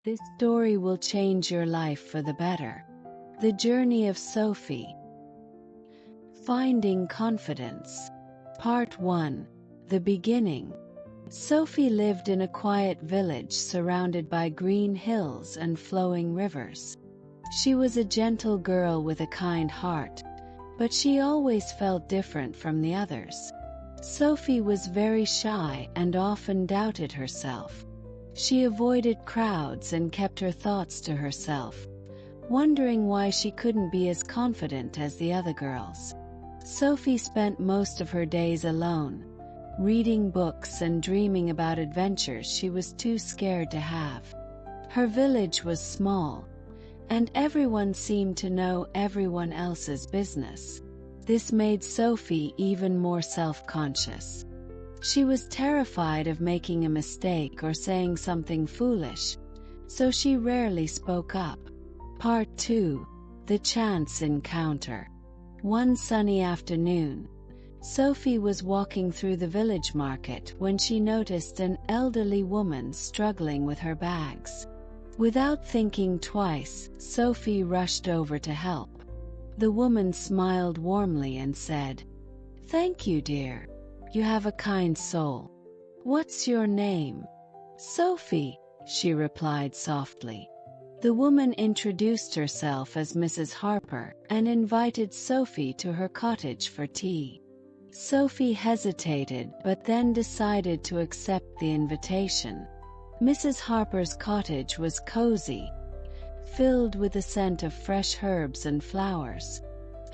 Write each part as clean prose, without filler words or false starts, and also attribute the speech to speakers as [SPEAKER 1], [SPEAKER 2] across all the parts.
[SPEAKER 1] This story will change your life for the better. The Journey of Sophie. Finding Confidence. Part 1. The Beginning. Sophie lived in a quiet village surrounded by green hills and flowing rivers. She was a gentle girl with a kind heart, but she always felt different from the others. Sophie was very shy and often doubted herself. She avoided crowds and kept her thoughts to herself, wondering why she couldn't be as confident as the other girls. Sophie spent most of her days alone, reading books and dreaming about adventures she was too scared to have. Her village was small, and everyone seemed to know everyone else's business. This made Sophie even more self-conscious. She was terrified of making a mistake or saying something foolish, so she rarely spoke up. Part 2. The Chance Encounter. One sunny afternoon, Sophie was walking through the village market when she noticed an elderly woman struggling with her bags. Without thinking twice, Sophie rushed over to help. The woman smiled warmly and said, "Thank you, dear. You have a kind soul. What's your name?" "Sophie," she replied softly. The woman introduced herself as Mrs. Harper and invited Sophie to her cottage for tea. Sophie hesitated but then decided to accept the invitation. Mrs. Harper's cottage was cozy, filled with the scent of fresh herbs and flowers.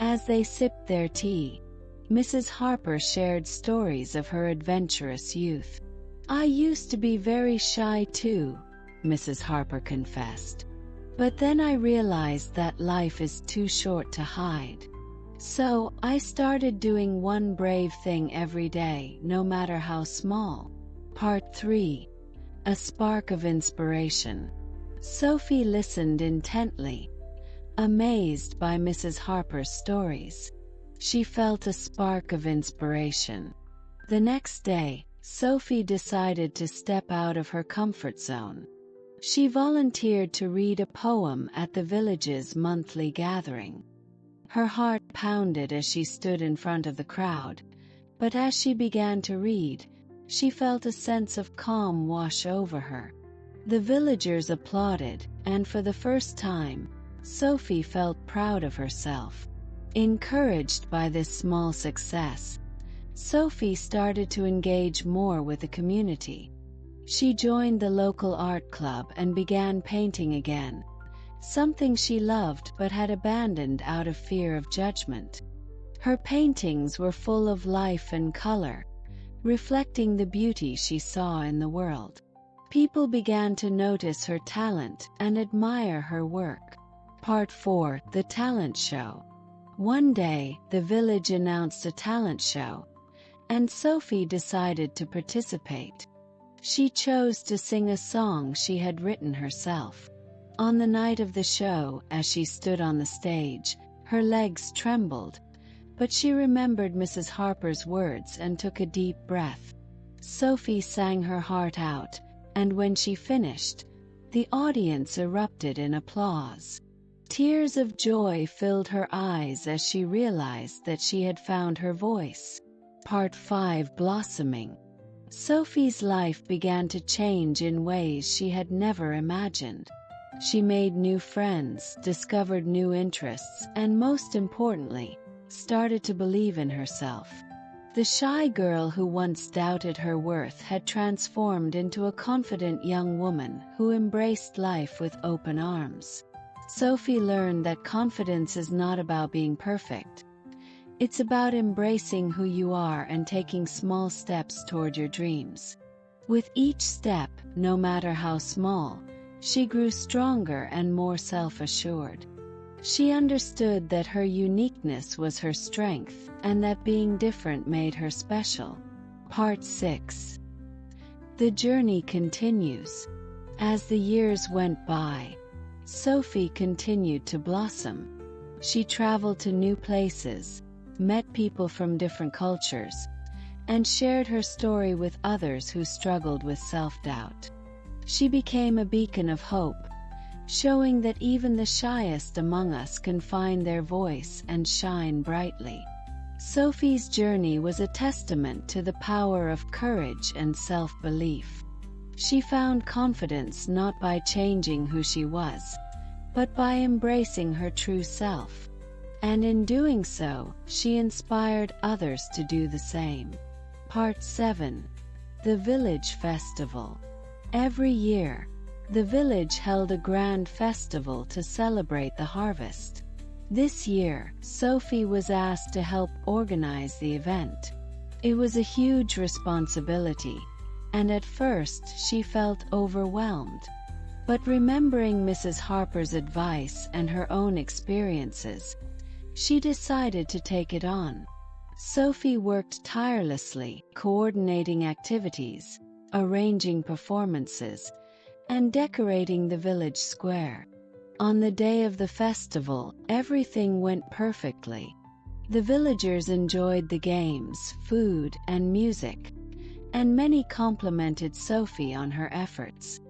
[SPEAKER 1] As they sipped their tea, Mrs. Harper shared stories of her adventurous youth. "I used to be very shy too," Mrs. Harper confessed. "But then I realized that life is too short to hide. So I started doing one brave thing every day, no matter how small." Part 3. A Spark of Inspiration. Sophie listened intently, amazed by Mrs. Harper's stories. She felt a spark of inspiration. The next day, Sophie decided to step out of her comfort zone. She volunteered to read a poem at the village's monthly gathering. Her heart pounded as she stood in front of the crowd, but as she began to read, she felt a sense of calm wash over her. The villagers applauded, and for the first time, Sophie felt proud of herself. Encouraged by this small success, Sophie started to engage more with the community. She joined the local art club and began painting again, something she loved but had abandoned out of fear of judgment. Her paintings were full of life and color, reflecting the beauty she saw in the world. People began to notice her talent and admire her work. Part 4. The Talent Show. One day, the village announced a talent show, and Sophie decided to participate. She chose to sing a song she had written herself. On the night of the show, as she stood on the stage, her legs trembled, but she remembered Mrs. Harper's words and took a deep breath. Sophie sang her heart out, and when she finished, the audience erupted in applause. Tears of joy filled her eyes as she realized that she had found her voice. Part 5. Blossoming. Sophie's life began to change in ways she had never imagined. She made new friends, discovered new interests, and most importantly, started to believe in herself. The shy girl who once doubted her worth had transformed into a confident young woman who embraced life with open arms. Sophie learned that confidence is not about being perfect. It's about embracing who you are and taking small steps toward your dreams. With each step, no matter how small, she grew stronger and more self-assured. She understood that her uniqueness was her strength and that being different made her special. Part 6. The journey continues. As the years went by, Sophie continued to blossom. She traveled to new places, met people from different cultures, and shared her story with others who struggled with self-doubt. She became a beacon of hope, showing that even the shyest among us can find their voice and shine brightly. Sophie's journey was a testament to the power of courage and self-belief. She found confidence not by changing who she was, but by embracing her true self. And in doing so, she inspired others to do the same. Part 7. The Village Festival. Every year, the village held a grand festival to celebrate the harvest. This year, Sophie was asked to help organize the event. It was a huge responsibility, and at first she felt overwhelmed. But remembering Mrs. Harper's advice and her own experiences, she decided to take it on. Sophie worked tirelessly, coordinating activities, arranging performances, and decorating the village square. On the day of the festival, everything went perfectly. The villagers enjoyed the games, food, and music, and many complimented Sophie on her efforts.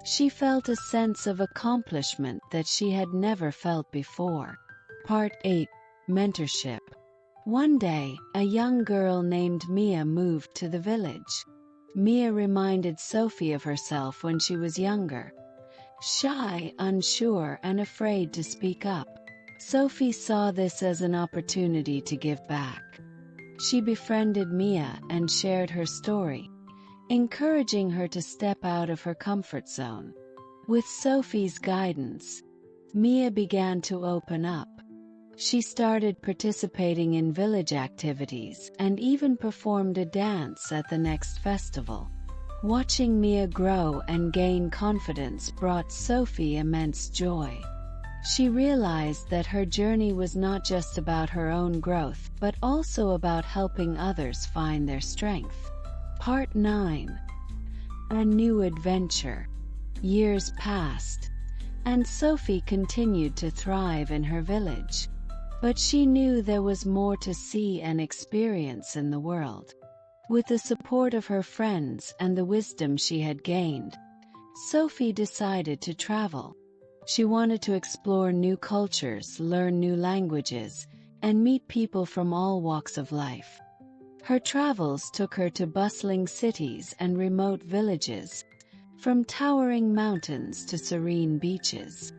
[SPEAKER 1] She felt a sense of accomplishment that she had never felt before. Part 8. Mentorship. One day, a young girl named Mia moved to the village. Mia reminded Sophie of herself when she was younger. Shy, unsure, and afraid to speak up. Sophie saw this as an opportunity to give back. She befriended Mia and shared her story, encouraging her to step out of her comfort zone. With Sophie's guidance, Mia began to open up. She started participating in village activities and even performed a dance at the next festival. Watching Mia grow and gain confidence brought Sophie immense joy. She realized that her journey was not just about her own growth, but also about helping others find their strength. Part 9. A New Adventure. Years passed, and Sophie continued to thrive in her village. But she knew there was more to see and experience in the world. With the support of her friends and the wisdom she had gained, Sophie decided to travel. She wanted to explore new cultures, learn new languages, and meet people from all walks of life. Her travels took her to bustling cities and remote villages, from towering mountains to serene beaches.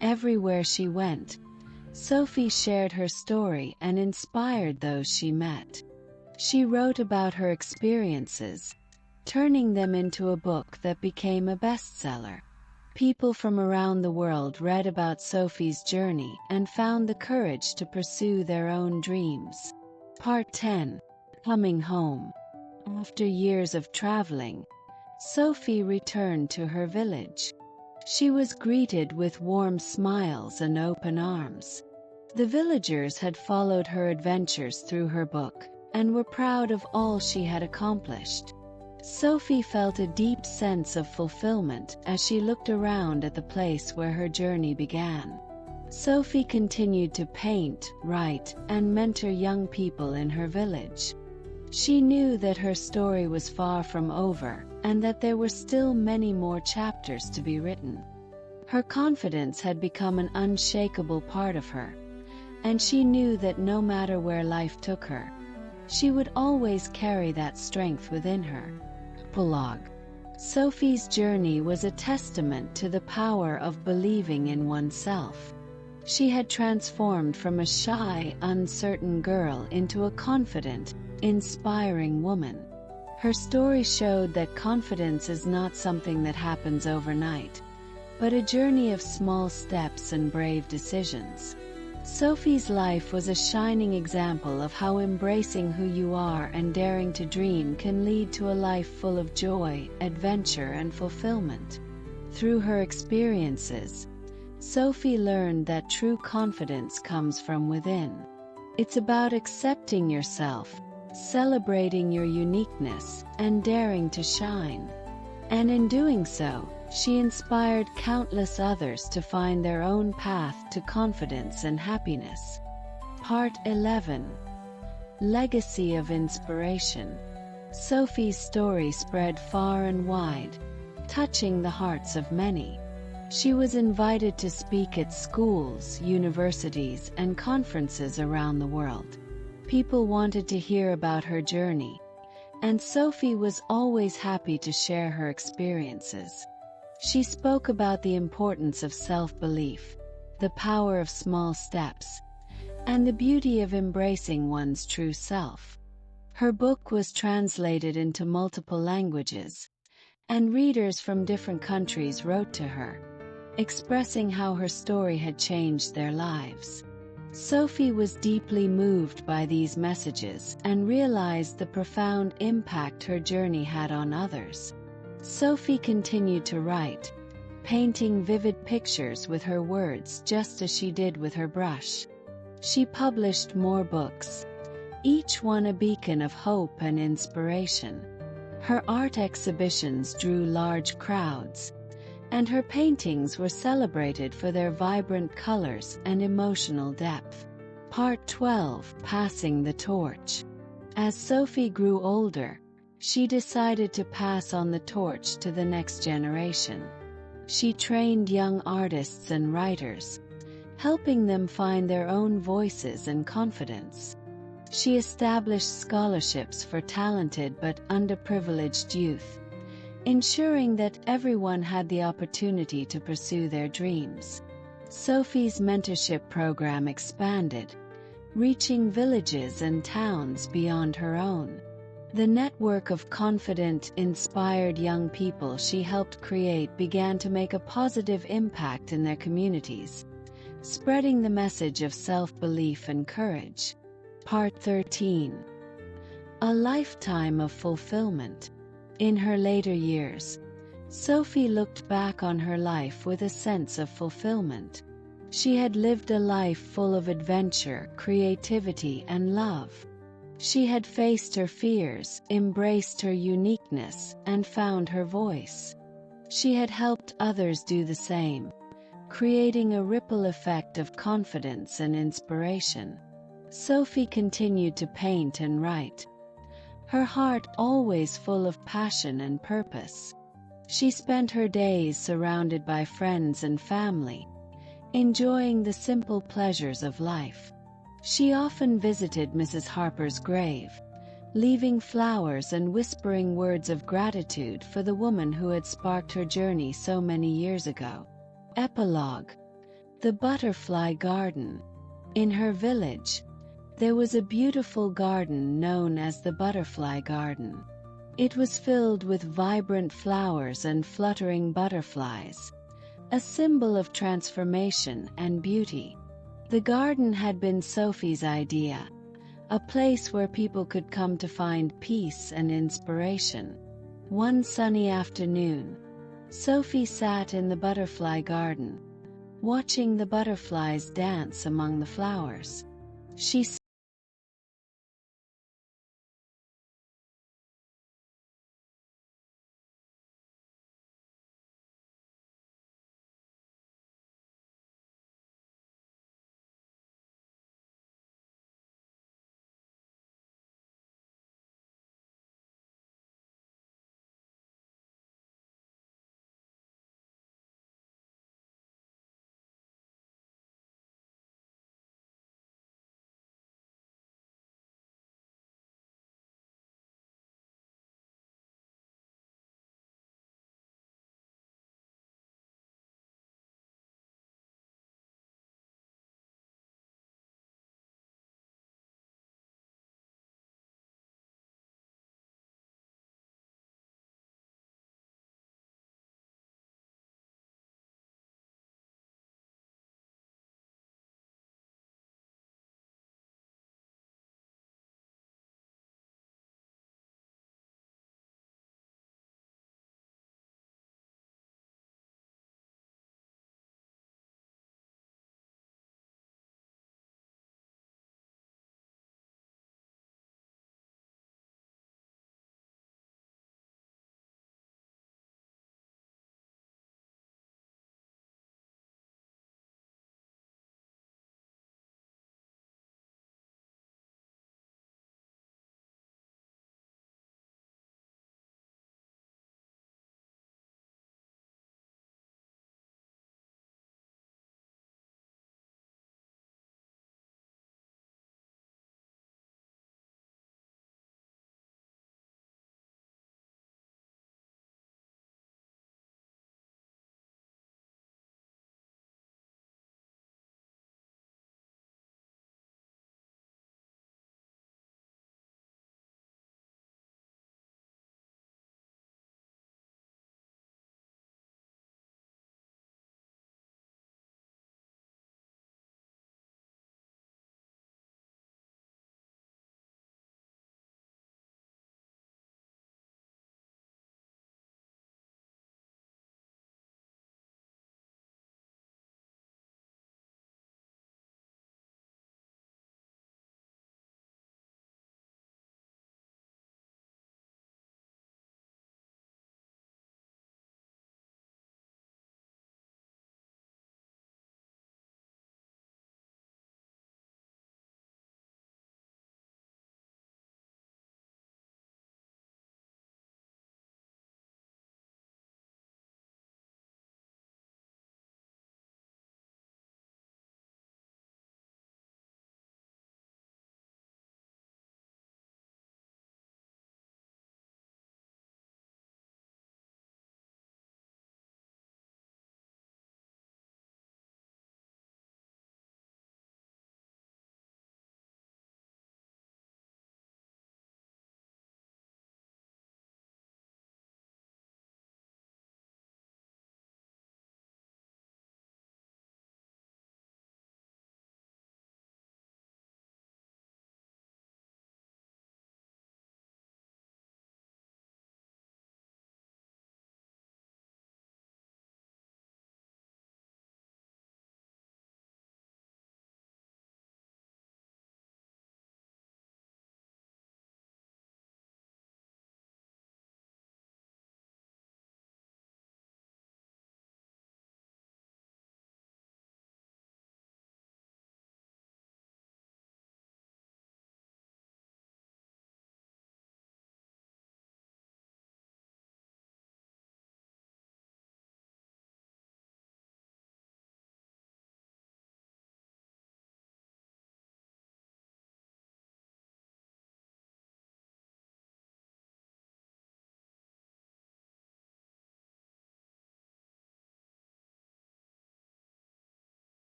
[SPEAKER 1] Everywhere she went, Sophie shared her story and inspired those she met. She wrote about her experiences, turning them into a book that became a bestseller. People from around the world read about Sophie's journey and found the courage to pursue their own dreams. Part 10. Coming home. After years of traveling, Sophie returned to her village. She was greeted with warm smiles and open arms. The villagers had followed her adventures through her book and were proud of all she had accomplished. Sophie felt a deep sense of fulfillment as she looked around at the place where her journey began. Sophie continued to paint, write, and mentor young people in her village. She knew that her story was far from over, and that there were still many more chapters to be written. Her confidence had become an unshakable part of her, and she knew that no matter where life took her, she would always carry that strength within her. Epilogue. Sophie's journey was a testament to the power of believing in oneself. She had transformed from a shy, uncertain girl into a confident, inspiring woman. Her story showed that confidence is not something that happens overnight, but a journey of small steps and brave decisions. Sophie's life was a shining example of how embracing who you are and daring to dream can lead to a life full of joy, adventure, and fulfillment. Through her experiences, Sophie learned that true confidence comes from within. It's about accepting yourself, celebrating your uniqueness, and daring to shine. And in doing so, she inspired countless others to find their own path to confidence and happiness. Part 11. Legacy of Inspiration. Sophie's story spread far and wide, touching the hearts of many. She was invited to speak at schools, universities, and conferences around the world. People wanted to hear about her journey, and Sophie was always happy to share her experiences. She spoke about the importance of self-belief, the power of small steps, and the beauty of embracing one's true self. Her book was translated into multiple languages, and readers from different countries wrote to her, expressing how her story had changed their lives. Sophie was deeply moved by these messages and realized the profound impact her journey had on others. Sophie continued to write, painting vivid pictures with her words just as she did with her brush. She published more books, each one a beacon of hope and inspiration. Her art exhibitions drew large crowds, and her paintings were celebrated for their vibrant colors and emotional depth. Part 12: Passing the Torch. As Sophie grew older, she decided to pass on the torch to the next generation. She trained young artists and writers, helping them find their own voices and confidence. She established scholarships for talented but underprivileged youth, ensuring that everyone had the opportunity to pursue their dreams. Sophie's mentorship program expanded, reaching villages and towns beyond her own. The network of confident, inspired young people she helped create began to make a positive impact in their communities, spreading the message of self-belief and courage. Part 13: A Lifetime of Fulfillment. In her later years, Sophie looked back on her life with a sense of fulfillment. She had lived a life full of adventure, creativity, and love. She had faced her fears, embraced her uniqueness, and found her voice. She had helped others do the same, creating a ripple effect of confidence and inspiration. Sophie continued to paint and write, her heart always full of passion and purpose. She spent her days surrounded by friends and family, enjoying the simple pleasures of life. She often visited Mrs. Harper's grave, leaving flowers and whispering words of gratitude for the woman who had sparked her journey so many years ago. Epilogue: The Butterfly Garden. In her village, there was a beautiful garden known as the Butterfly Garden. It was filled with vibrant flowers and fluttering butterflies, a symbol of transformation and beauty. The garden had been Sophie's idea, a place where people could come to find peace and inspiration. One sunny afternoon, Sophie sat in the butterfly garden, watching the butterflies dance among the flowers. She